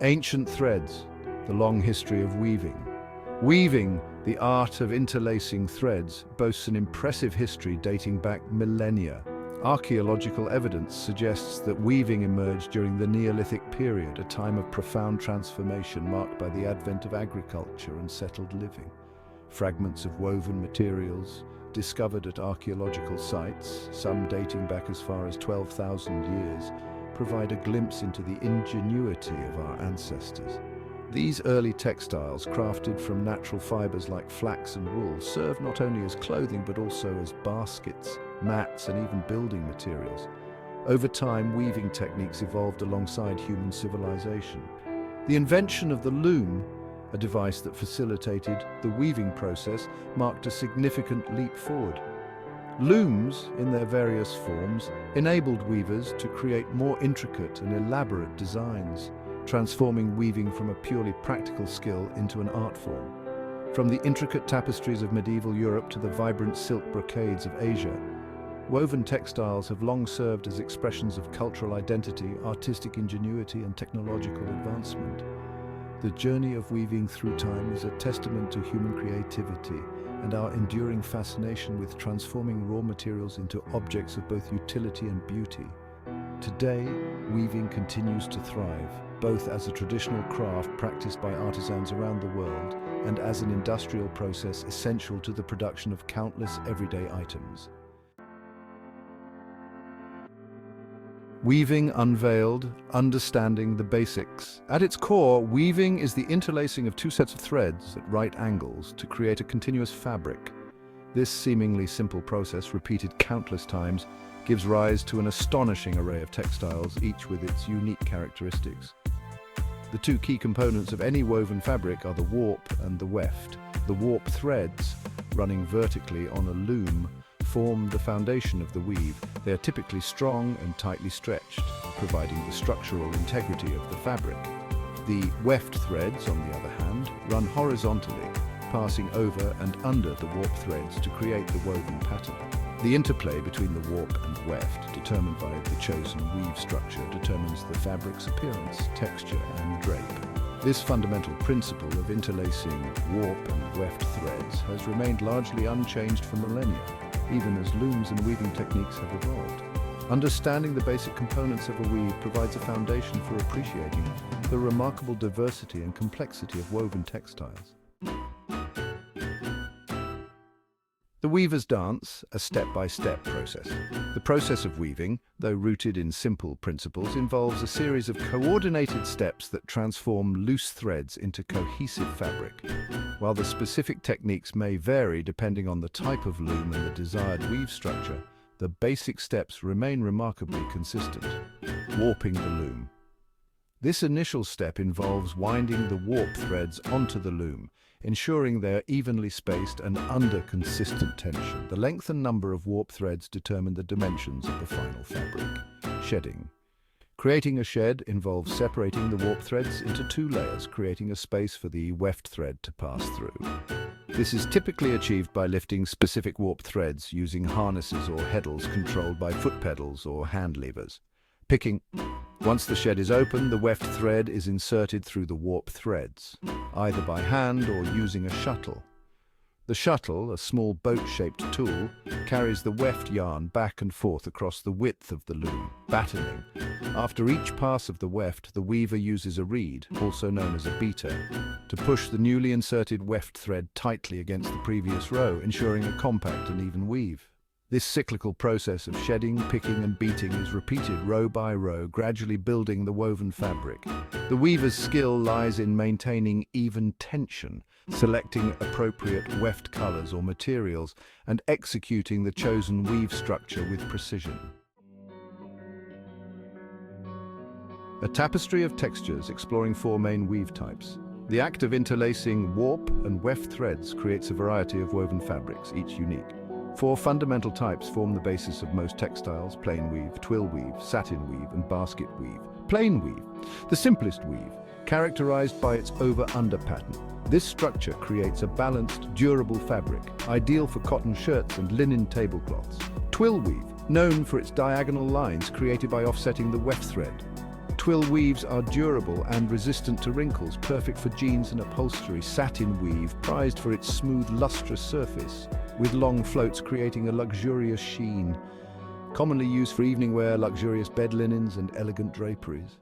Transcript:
Ancient threads, the long history of weaving. Weaving, the art of interlacing threads, boasts an impressive history dating back millennia. Archaeological evidence suggests that weaving emerged during the Neolithic period, a time of profound transformation marked by the advent of agriculture and settled living. Fragments of woven materials, discovered at archaeological sites, some dating back as far as 12,000 years, provide a glimpse into the ingenuity of our ancestors. These early textiles, crafted from natural fibers like flax and wool, served not only as clothing but also as baskets, mats, and even building materials. Over time, weaving techniques evolved alongside human civilization. The invention of the loom, a device that facilitated the weaving process, marked a significant leap forward. Looms, in their various forms, enabled weavers to create more intricate and elaborate designs, transforming weaving from a purely practical skill into an art form. From the intricate tapestries of medieval Europe to the vibrant silk brocades of Asia, woven textiles have long served as expressions of cultural identity, artistic ingenuity, and technological advancement. The journey of weaving through time is a testament to human creativity and our enduring fascination with transforming raw materials into objects of both utility and beauty. Today, weaving continues to thrive, both as a traditional craft practiced by artisans around the world and as an industrial process essential to the production of countless everyday items. Weaving Unveiled, Understanding the Basics. At its core, weaving is the interlacing of two sets of threads at right angles to create a continuous fabric. This seemingly simple process, repeated countless times, gives rise to an astonishing array of textiles, each with its unique characteristics. The two key components of any woven fabric are the warp and the weft. The warp threads, running vertically on a loom, form the foundation of the weave. They are typically strong and tightly stretched, providing the structural integrity of the fabric. The weft threads, on the other hand, run horizontally, passing over and under the warp threads to create the woven pattern. The interplay between the warp and weft, determined by the chosen weave structure, determines the fabric's appearance, texture, and drape. This fundamental principle of interlacing warp and weft threads has remained largely unchanged for millennia, even as looms and weaving techniques have evolved. Understanding the basic components of a weave provides a foundation for appreciating the remarkable diversity and complexity of woven textiles. The weaver's dance, a step-by-step process. The process of weaving, though rooted in simple principles, involves a series of coordinated steps that transform loose threads into cohesive fabric. While the specific techniques may vary depending on the type of loom and the desired weave structure, the basic steps remain remarkably consistent. Warping the loom. This initial step involves winding the warp threads onto the loom, ensuring they are evenly spaced and under consistent tension. The length and number of warp threads determine the dimensions of the final fabric. Shedding. Creating a shed involves separating the warp threads into two layers, creating a space for the weft thread to pass through. This is typically achieved by lifting specific warp threads using harnesses or heddles controlled by foot pedals or hand levers. Picking. Once the shed is open, the weft thread is inserted through the warp threads, either by hand or using a shuttle. The shuttle, a small boat-shaped tool, carries the weft yarn back and forth across the width of the loom, battening. After each pass of the weft, the weaver uses a reed, also known as a beater, to push the newly inserted weft thread tightly against the previous row, ensuring a compact and even weave. This cyclical process of shedding, picking, and beating is repeated row by row, gradually building the woven fabric. The weaver's skill lies in maintaining even tension, selecting appropriate weft colors or materials, and executing the chosen weave structure with precision. A tapestry of textures exploring four main weave types. The act of interlacing warp and weft threads creates a variety of woven fabrics, each unique. Four fundamental types form the basis of most textiles: plain weave, twill weave, satin weave, and basket weave. Plain weave, the simplest weave, characterized by its over-under pattern. This structure creates a balanced, durable fabric, ideal for cotton shirts and linen tablecloths. Twill weave, known for its diagonal lines created by offsetting the weft thread. Twill weaves are durable and resistant to wrinkles, perfect for jeans and upholstery. Satin weave, prized for its smooth, lustrous surface, with long floats creating a luxurious sheen. Commonly used for evening wear, luxurious bed linens, and elegant draperies.